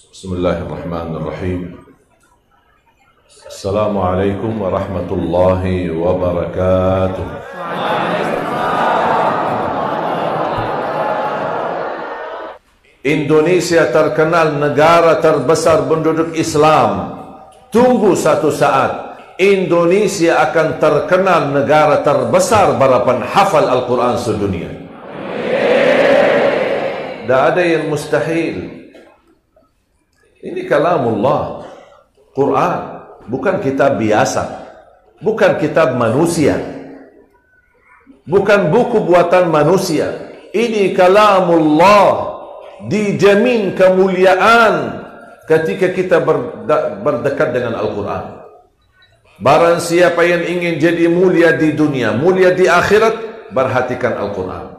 Bismillahirrahmanirrahim. Assalamualaikum warahmatullahi wabarakatuh. Indonesia terkenal negara terbesar penduduk Islam. Tunggu satu saat, Indonesia akan terkenal negara terbesar barapan hafal Al-Quran sedunia. Tak ada yang mustahil. Ini kalamullah, Quran, bukan kitab biasa, bukan kitab manusia, bukan buku buatan manusia. Ini kalamullah, dijamin kemuliaan ketika kita berdekat dengan Al-Quran. Barang siapa yang ingin jadi mulia di dunia, mulia di akhirat, perhatikan Al-Quran,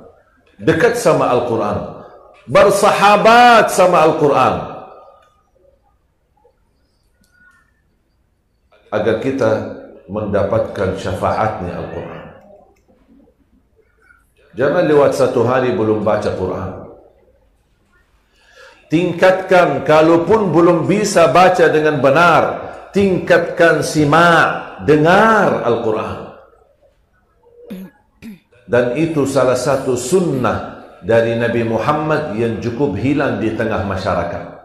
dekat sama Al-Quran, bersahabat sama Al-Quran, agar kita mendapatkan syafaatnya Al-Quran. Jangan lewat satu hari belum baca Quran. Tingkatkan, kalaupun belum bisa baca dengan benar, tingkatkan simak, dengar Al-Quran. Dan itu salah satu sunnah dari Nabi Muhammad yang cukup hilang di tengah masyarakat.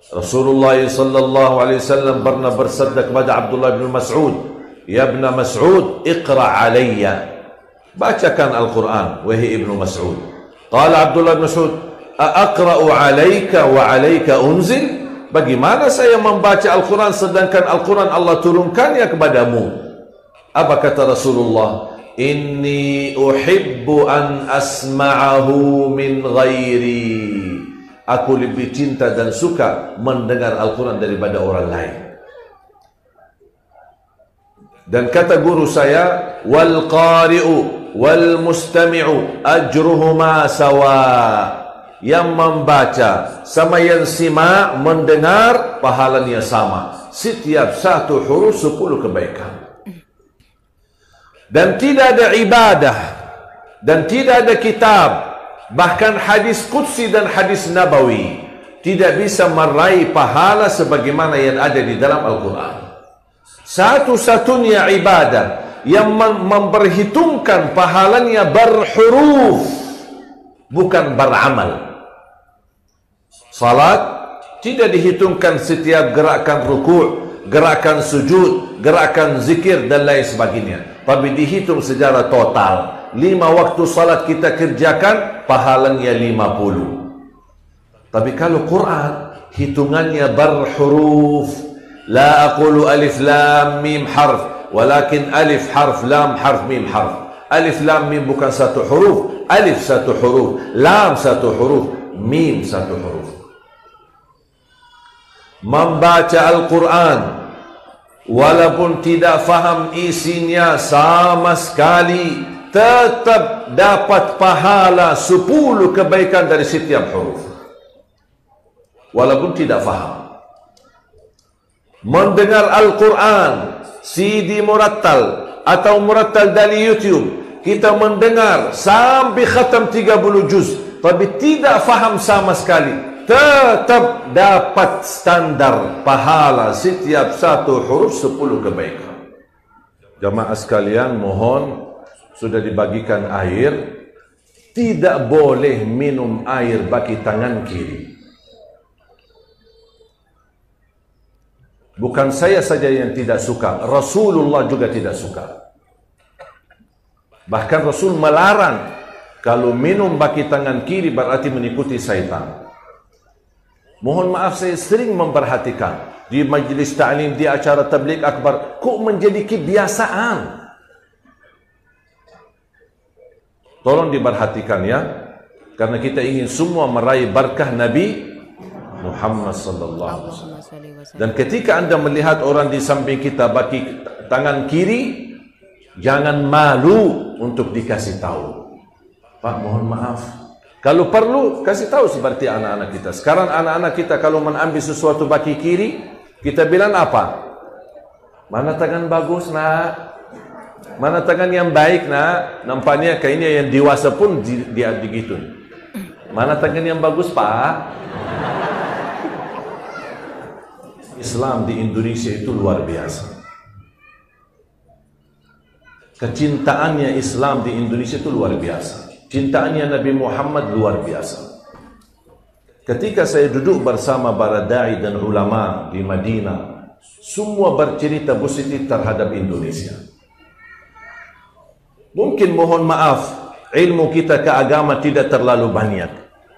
Rasulullah sallallahu alaihi wasallam pernah bersabda kepada Abdullah bin Mas'ud, "Ya ibn Mas'ud, iqra' alayya." Bacakan Al-Quran, wahai Ibnu Mas'ud. Qala Abdullah bin Mas'ud, "Aqra'u 'alayka wa 'alayka unzil?" Bagaimana saya membaca Al-Quran sedangkan Al-Quran Allah turunkannya kepadamu? Apa kata Rasulullah? "Inni uhibbu an asma'ahu min ghairi." Aku lebih cinta dan suka mendengar Al-Quran daripada orang lain. Dan kata guru saya, wal qari'u wal mustami'u ajruhuma sawa. Yang membaca sama yang simak, mendengar, pahalanya sama. Setiap satu huruf 10 kebaikan. Dan tidak ada ibadah, dan tidak ada kitab, bahkan hadis qudsi dan hadis nabawi tidak bisa meraih pahala sebagaimana yang ada di dalam Al-Quran. Satu-satunya ibadah yang memperhitungkan pahalanya berhuruf, bukan beramal. Salat tidak dihitungkan setiap gerakan rukuk, gerakan sujud, gerakan zikir dan lain sebagainya, tapi dihitung secara total. 5 waktu salat kita kerjakan, pahalanya 50. Tapi kalau Quran, hitungannya berhuruf. La aqulu alif lam mim harf, walakin alif harf, lam harf, mim harf. Alif lam mim bukan satu huruf, alif satu huruf, lam satu huruf, mim satu huruf. Membaca Al-Quran walaupun tidak faham isinya sama sekali, tetap dapat pahala 10 kebaikan dari setiap huruf, walaupun tidak faham. Mendengar Al-Quran CD murattal atau murattal dari YouTube, kita mendengar sampai khatam 30 juz, tapi tidak faham sama sekali, tetap dapat standar pahala setiap satu huruf 10 kebaikan. Jamaah sekalian, mohon, sudah dibagikan air, tidak boleh minum air bagi tangan kiri. Bukan saya saja yang tidak suka, Rasulullah juga tidak suka. Bahkan Rasul melarang, kalau minum bagi tangan kiri berarti mengikuti syaitan. Mohon maaf, saya sering memperhatikan di majlis ta'lim, di acara tabligh akbar, kok menjadi kebiasaan. Tolong diperhatikan ya, karena kita ingin semua meraih berkah Nabi Muhammad sallallahu alaihi wasallam. Dan ketika Anda melihat orang di samping kita bagi tangan kiri, jangan malu untuk dikasih tahu. Pak, mohon maaf. Kalau perlu, kasih tahu seperti anak-anak kita. Sekarang anak-anak kita kalau mengambil sesuatu bagi kiri, kita bilang apa? Mana tangan bagus, nak? Mana tangan yang baik, nak? Nampaknya kayaknya yang dewasa pun dia begitu. Mana tangan yang bagus, Pak? Islam di Indonesia itu luar biasa. Kecintaannya Islam di Indonesia itu luar biasa. Cintaannya Nabi Muhammad luar biasa. Ketika saya duduk bersama para da'i dan ulama di Madinah, semua bercerita positif terhadap Indonesia. Mungkin mohon maaf, ilmu kita ke agama tidak terlalu banyak.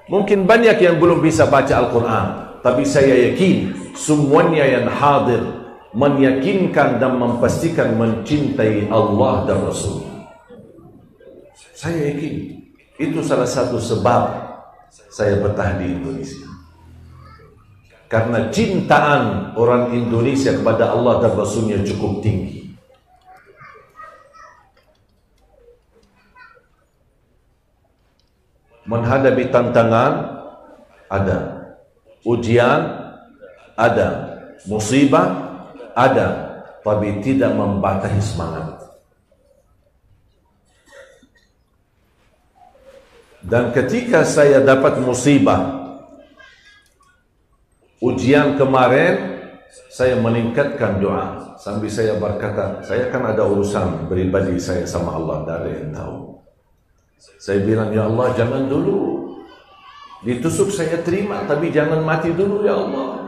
Mungkin banyak yang belum bisa baca Al-Quran. Tapi saya yakin semuanya yang hadir meyakinkan dan memastikan mencintai Allah dan Rasul. Saya yakin itu salah satu sebab saya betah di Indonesia. Karena cintaan orang Indonesia kepada Allah dan Rasulnya cukup tinggi. Menghadapi tantangan ada, ujian ada, musibah ada, tapi tidak membatasi semangat. Dan ketika saya dapat musibah, ujian kemarin, saya meningkatkan doa. Sambil saya berkata, saya kan ada urusan pribadi saya sama Allah, tidak ada yang tahu. Saya bilang, ya Allah jangan dulu ditusuk saya terima, tapi jangan mati dulu ya Allah.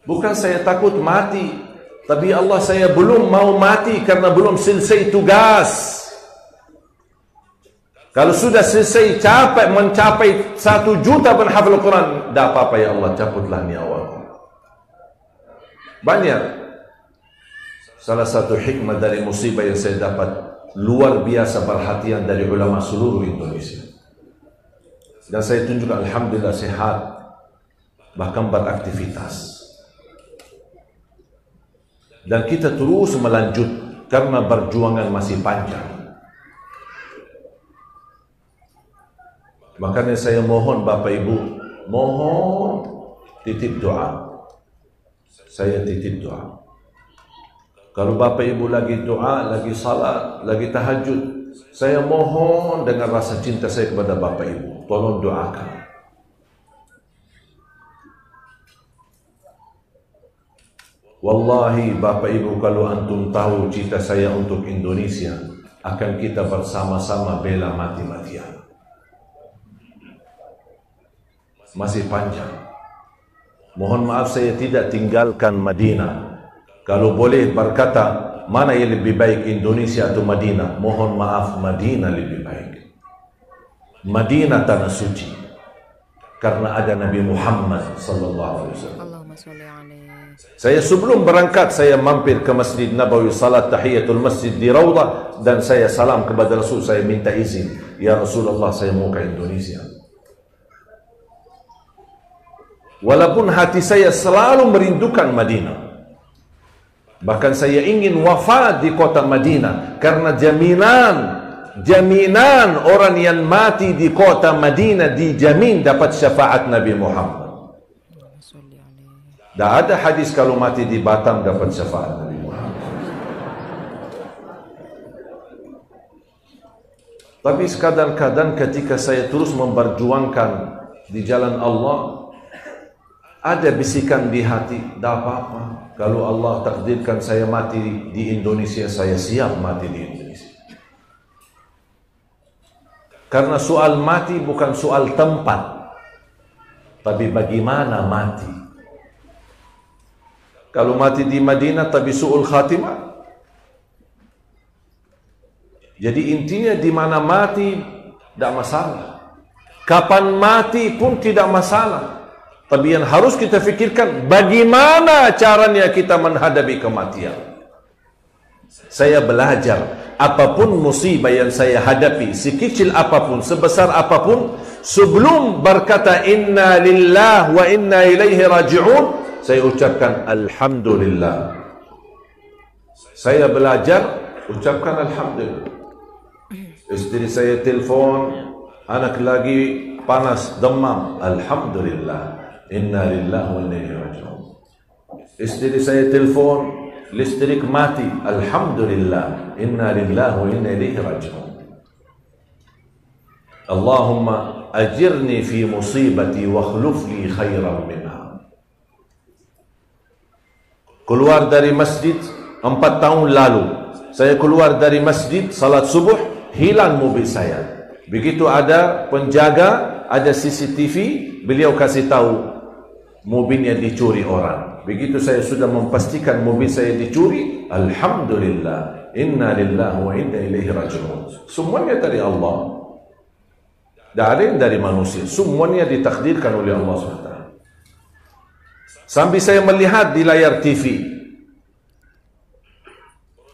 Bukan saya takut mati, tapi ya Allah saya belum mau mati karena belum selesai tugas. Kalau sudah selesai capek mencapai 1 juta penghafal Quran, tidak apa-apa ya Allah, cabutlah nyawaku. Banyak. Salah satu hikmah dari musibah yang saya dapat, luar biasa perhatian dari ulama seluruh Indonesia. Dan saya tunjukkan alhamdulillah sehat, bahkan beraktivitas. Dan kita terus melanjut karena perjuangan masih panjang. Makanya saya mohon Bapak Ibu, mohon titip doa. Saya titip doa. Kalau Bapak Ibu lagi doa, lagi salat, lagi tahajud, saya mohon dengan rasa cinta saya kepada Bapak Ibu, tolong doakan. Wallahi Bapak Ibu, kalau antum tahu cita saya untuk Indonesia, akan kita bersama-sama bela mati-matian. Masih panjang. Mohon maaf saya tidak tinggalkan Madinah. Kalau boleh berkata, mana yang lebih baik Indonesia atau Madinah? Mohon maaf, Madinah lebih baik. Madinah tanah suci. Karena ada Nabi Muhammad sallallahu alaihi wasallam. Saya sebelum berangkat, saya mampir ke Masjid Nabawi, salat tahiyatul masjid di Raudhah, dan saya salam kepada Rasul, saya minta izin, ya Rasulullah saya mau ke Indonesia. Walaupun hati saya selalu merindukan Madinah. Bahkan saya ingin wafat di kota Madinah, karena jaminan orang yang mati di kota Madinah dijamin dapat syafaat Nabi Muhammad. Tidak ada hadis kalau mati di Batam dapat syafaat Nabi Muhammad. Tapi kadang-kadang ketika saya terus memperjuangkan di jalan Allah, ada bisikan di hati, tidak apa-apa. Kalau Allah takdirkan saya mati di Indonesia, saya siap mati di Indonesia. Karena soal mati bukan soal tempat, tapi bagaimana mati. Kalau mati di Madinah, tapi su'ul khatimah. Jadi intinya di mana mati, tidak masalah. Kapan mati pun tidak masalah. Tapi yang harus kita fikirkan, bagaimana caranya kita menghadapi kematian. Saya belajar, apapun musibah yang saya hadapi, sekecil apapun, sebesar apapun, sebelum berkata inna lillah wa inna ilaihi raji'un, saya ucapkan alhamdulillah. Saya belajar ucapkan alhamdulillah. Istri saya telefon, anak lagi panas, demam, alhamdulillah. Inna lillahi wa inna ilaihi raji'un. Istri saya telefon, listrik mati, alhamdulillah. Inna lillahi wa inna ilaihi raji'un. Allahumma ajirni fi musibati wa akhluf li khairan minha. keluar dari masjid 4 tahun lalu. Saya keluar dari masjid, salat subuh, hilang mobil saya. Begitu ada penjaga, ada CCTV, beliau kasih tahu mobilnya dicuri orang. Begitu saya sudah memastikan mobil saya dicuri, alhamdulillah, inna lillahi wa inna ilaihi raji'un. Semuanya dari Allah. Tak ada yang dari manusia. Semuanya ditakdirkan oleh Allah SWT. Sambil saya melihat di layar TV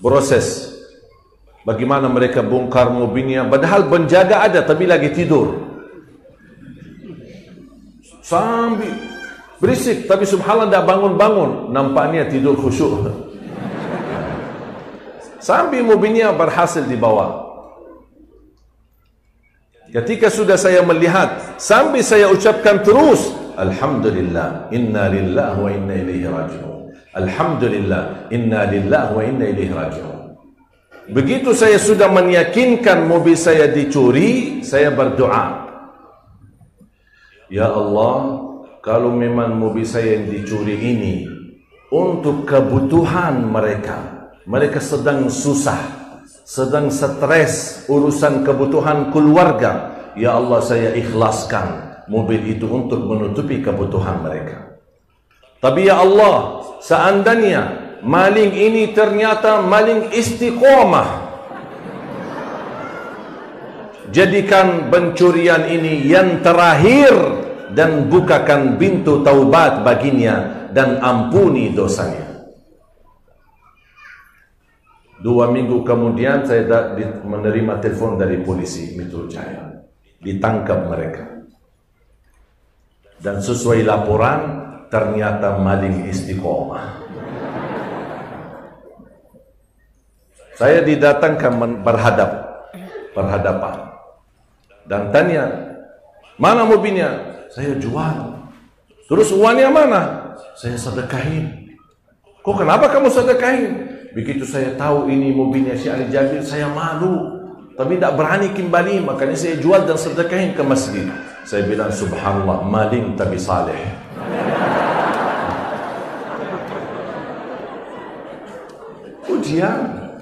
proses bagaimana mereka bongkar mobilnya, padahal penjaga ada tapi lagi tidur. Sambil berisik tapi subhanallah tak bangun-bangun, nampaknya tidur khusyuk. Sambil mobilnya berhasil dibawa. Ketika sudah saya melihat, sambil saya ucapkan terus, alhamdulillah, inna lillahi wa inna ilaihi raji'un. Alhamdulillah, inna lillahi wa inna ilaihi raji'un. Begitu saya sudah meyakinkan mobil saya dicuri, saya berdoa, ya Allah, kalau memang mobil saya yang dicuri ini untuk kebutuhan mereka, mereka sedang susah, sedang stres urusan kebutuhan keluarga, ya Allah, saya ikhlaskan mobil itu untuk menutupi kebutuhan mereka. Tapi ya Allah, seandainya maling ini ternyata maling istiqomah, jadikan pencurian ini yang terakhir dan bukakan pintu taubat baginya dan ampuni dosanya. 2 minggu kemudian saya menerima telepon dari polisi Metro Jaya. Ditangkap mereka. Dan sesuai laporan, ternyata maling istiqomah. Saya didatangkan berhadapan. Dan tanya, mana mobilnya? Saya jual. Terus uangnya mana? Saya sedekahin. Kok kenapa kamu sedekahin? Begitu saya tahu ini mobilnya si Ali Jabir, saya malu, tapi tak berani kembali, makanya saya jual dan sedekahin ke masjid. Saya bilang, subhanallah, maling tapi saleh. Ujian.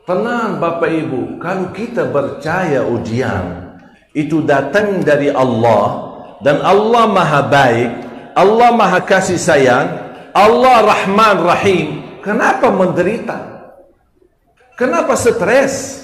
Tenang Bapak Ibu, kalau kita percaya ujian itu datang dari Allah, dan Allah Maha Baik, Allah Maha Kasih Sayang, Allah Rahman Rahim, kenapa menderita? Kenapa stres?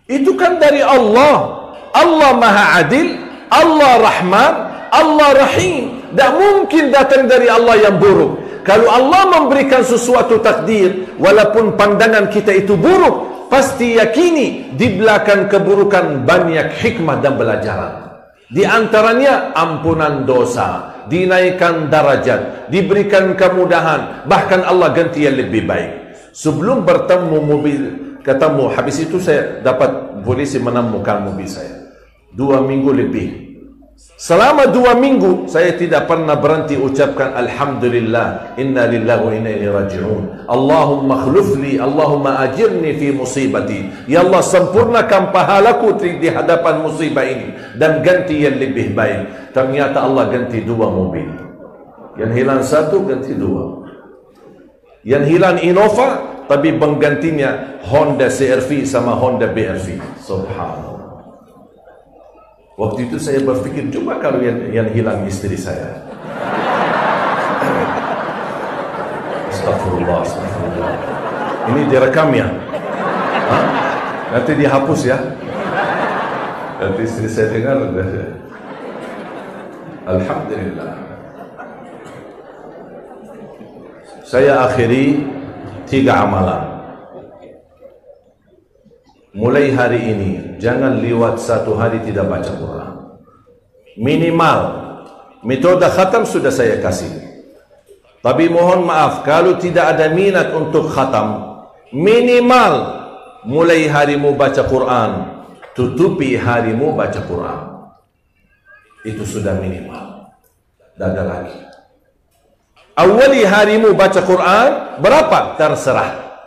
Itu kan dari Allah. Allah Maha Adil, Allah Rahman, Allah Rahim. Tak mungkin datang dari Allah yang buruk. Kalau Allah memberikan sesuatu takdir, walaupun pandangan kita itu buruk, pasti yakini di belakang keburukan banyak hikmah dan pelajaran. Di antaranya ampunan dosa, dinaikkan darajat, diberikan kemudahan, bahkan Allah ganti yang lebih baik. Sebelum bertemu mobil, ketemu, habis itu saya dapat polisi menemukan mobil saya 2 minggu lebih. Selama 2 minggu saya tidak pernah berhenti ucapkan alhamdulillah, inna lillahi wa inna ilaihi raji'un. Allahumma khlufli, Allahumma ajirni fi musibati. Ya Allah, sempurnakan pahalaku di hadapan musibah ini dan ganti yang lebih baik. Ternyata Allah ganti 2 mobil. Yang hilang 1, ganti 2. Yang hilang Innova, tapi penggantinya Honda CR-V sama Honda BR-V. Subhanallah. Waktu itu saya berpikir, coba kalau yang hilang istri saya. Astagfirullah, astagfirullah. Ini direkam ya? Hah? Nanti dihapus ya? Nanti istri saya dengar. Alhamdulillah. Saya akhiri 3 amalan. Mulai hari ini, jangan lewat 1 hari tidak baca Quran. Minimal, metode khatam sudah saya kasih. Tapi mohon maaf, kalau tidak ada minat untuk khatam, minimal mulai harimu baca Quran, tutupi harimu baca Quran. Itu sudah minimal. Tidak ada lagi. Awali harimu baca Quran, berapa? Terserah.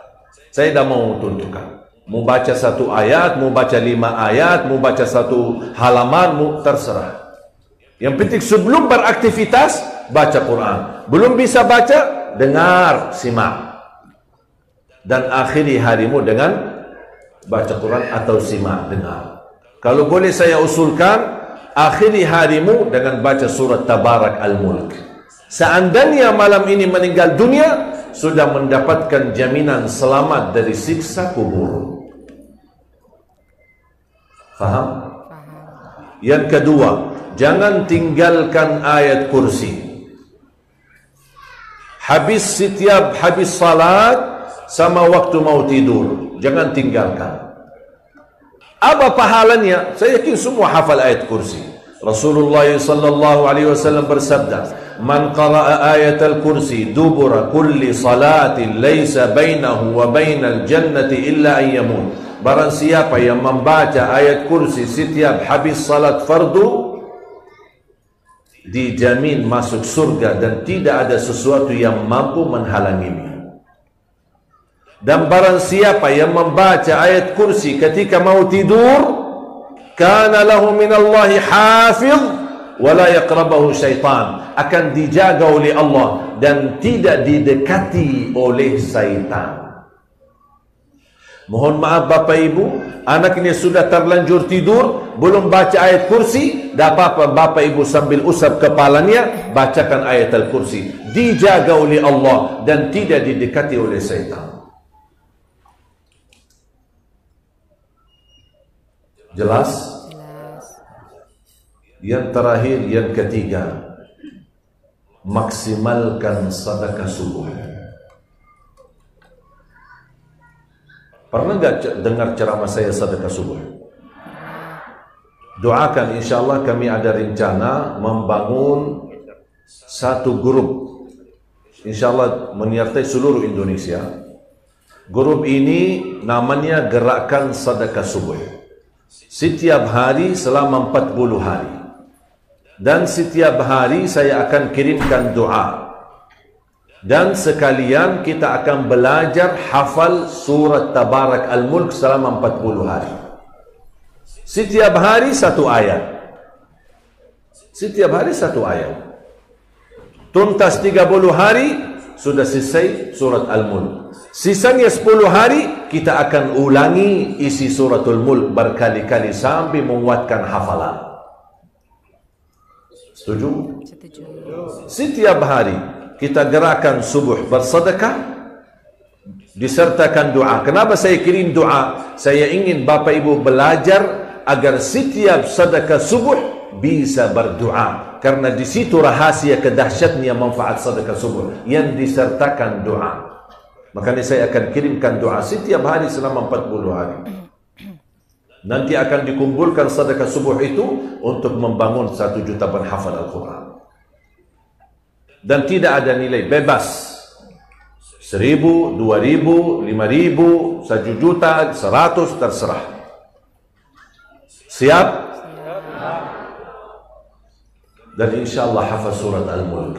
Saya tidak mau tentukan. Mau baca 1 ayat, mau baca 5 ayat, mau baca 1 halaman, mau terserah. Yang penting sebelum beraktivitas, baca Quran. Belum bisa baca, dengar, simak. Dan akhiri harimu dengan baca Quran atau simak, dengar. Kalau boleh saya usulkan, akhiri harimu dengan baca surat Tabarak Al-Mulk. Seandainya malam ini meninggal dunia, sudah mendapatkan jaminan selamat dari siksa kubur. Faham? Yang kedua, jangan tinggalkan ayat kursi. Habis salat sama waktu mau tidur, jangan tinggalkan. Apa pahalanya? Saya yakin semua hafal ayat kursi. Rasulullah sallallahu alaihi wasallam bersabda, "Man qara'a ayat al-kursi dubura kulli salatin laysa bainahu wa bainal jannati illa an yamut." Barang siapa yang membaca ayat kursi setiap habis salat fardu, dijamin masuk surga dan tidak ada sesuatu yang mampu menghalanginya. Dan barang siapa yang membaca ayat kursi ketika mau tidur, kana lahu minallahi hafiz wa la yaqrabahu syaitan, akan dijaga oleh Allah dan tidak didekati oleh syaitan. Mohon maaf Bapak Ibu, anak ini sudah terlanjur tidur, belum baca ayat kursi, tak apa-apa Bapak Ibu sambil usap kepalanya, bacakan ayat al-kursi. Dijaga oleh Allah dan tidak didekati oleh syaitan. Jelas? Yang terakhir, yang ketiga, maksimalkan sedekah subuh. Pernah enggak dengar ceramah saya sedekah subuh? Doakan, insyaAllah kami ada rencana membangun satu grup, insyaAllah menyertai seluruh Indonesia. Grup ini namanya Gerakan Sedekah Subuh. Setiap hari selama 40 hari. Dan setiap hari saya akan kirimkan doa. Dan sekalian kita akan belajar hafal surat Tabarak Al-Mulk selama 40 hari. Setiap hari satu ayat. Setiap hari satu ayat. Tuntas 30 hari, sudah selesai surat Al-Mulk. Sisanya 10 hari, kita akan ulangi isi suratul Mulk berkali-kali sampai menguatkan hafalan. Setuju? Setuju. Setiap hari kita gerakan subuh bersedekah, disertakan doa. Kenapa saya kirim doa? Saya ingin Bapak Ibu belajar agar setiap sedekah subuh bisa berdoa. Karena di situ rahasia kedahsyatnya manfaat sedekah subuh yang disertakan doa. Makanya saya akan kirimkan doa setiap hari selama 40 hari. Nanti akan dikumpulkan sedekah subuh itu untuk membangun 1 juta penghafal Al-Quran. Dan tidak ada nilai, bebas. 1.000, 2.000, 5.000, 1 juta, 100, terserah. Siap? Dan insyaAllah hafaz surat Al-Mulk.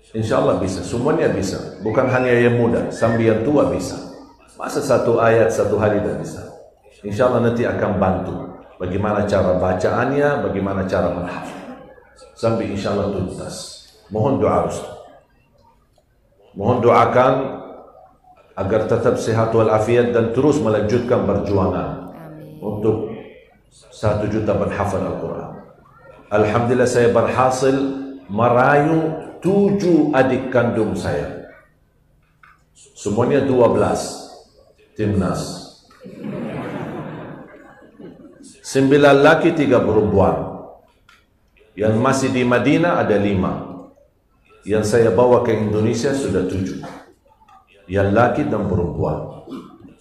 InsyaAllah bisa, semuanya bisa. Bukan hanya yang muda, sambil yang tua bisa. Masa satu ayat satu hari tak bisa? InsyaAllah nanti akan bantu bagaimana cara bacaannya, bagaimana cara menghafal. Sampai insyaAllah tuntas. Mohon doa Ustaz. Mohon doakan agar tetap sehat walafiat dan terus melanjutkan perjuangan untuk 1 juta penghafal Al-Quran. Alhamdulillah saya berhasil merayu 7 adik kandung saya. Semuanya 12 timnas. 9 laki 3 perempuan. Yang masih di Madinah ada 5. Yang saya bawa ke Indonesia sudah 7. Yang laki dan perempuan.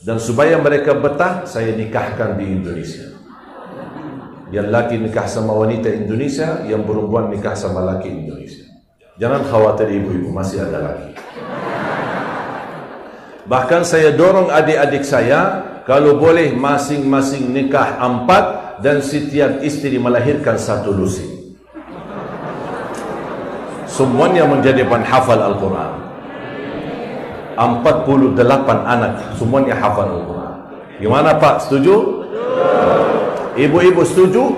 Dan supaya mereka betah, saya nikahkan di Indonesia. Yang laki nikah sama wanita Indonesia, yang perempuan nikah sama laki Indonesia. Jangan khawatir ibu-ibu, masih ada lagi. Bahkan saya dorong adik-adik saya, kalau boleh masing-masing nikah 4 dan setiap istri melahirkan 1 lusi. Semuanya menjadi penghafal Al-Quran. 48 anak, semuanya hafal Al-Quran. Gimana Pak, setuju? Ibu-ibu setuju?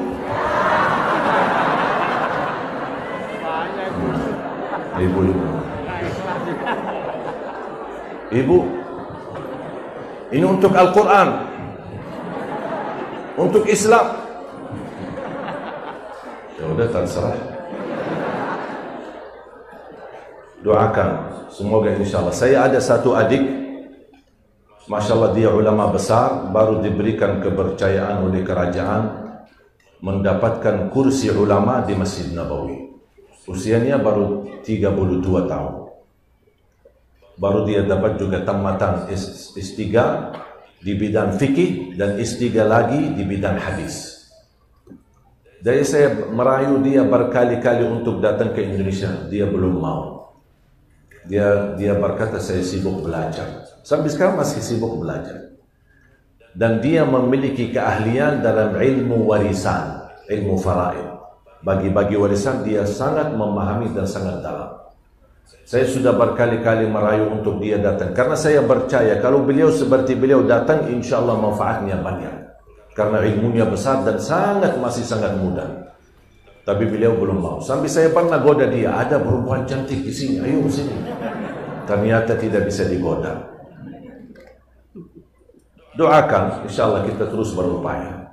Ibu-ibu. Ibu, ini untuk Al-Quran, untuk Islam. Ya udah, terserah. Doakan, semoga insyaAllah. Saya ada satu adik, Masya Allah dia ulama besar, baru diberikan kepercayaan oleh kerajaan mendapatkan kursi ulama di Masjid Nabawi. Usianya baru 32 tahun. Baru dia dapat juga tamatan S3 di bidang fikih dan S3 lagi di bidang hadis. Jadi saya merayu dia berkali-kali untuk datang ke Indonesia, dia belum mau. Dia berkata saya sibuk belajar. Sampai sekarang masih sibuk belajar. Dan dia memiliki keahlian dalam ilmu warisan, ilmu faraid. Bagi-bagi warisan dia sangat memahami dan sangat dalam. Saya sudah berkali-kali merayu untuk dia datang. Karena saya percaya kalau beliau seperti beliau datang, insya Allah manfaatnya banyak. Karena ilmunya besar dan masih sangat muda. Tapi beliau belum mau. Sampai saya pernah goda dia, ada perempuan cantik di sini, ayo sini. Ternyata tidak bisa digoda. Doakan, insya Allah kita terus berupaya.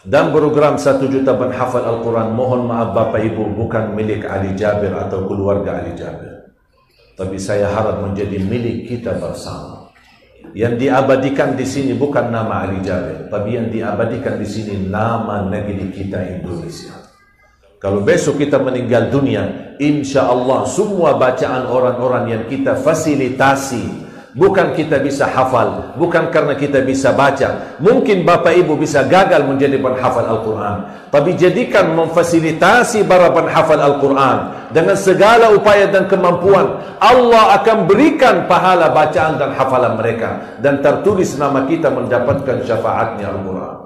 Dan program 1 juta penghafal Al-Quran, mohon maaf Bapak Ibu, bukan milik Ali Jabir atau keluarga Ali Jabir. Tapi saya harap menjadi milik kita bersama. Yang diabadikan di sini bukan nama Ali Jabir, tapi yang diabadikan di sini nama negeri kita Indonesia. Kalau besok kita meninggal dunia, insya Allah semua bacaan orang-orang yang kita fasilitasi, bukan kita bisa hafal, bukan karena kita bisa baca. Mungkin Bapak Ibu bisa gagal menjadi penghafal Al-Quran, tapi jadikan memfasilitasi para penghafal Al-Quran dengan segala upaya dan kemampuan. Allah akan berikan pahala bacaan dan hafalan mereka, dan tertulis nama kita mendapatkan syafaatnya Al-Quran.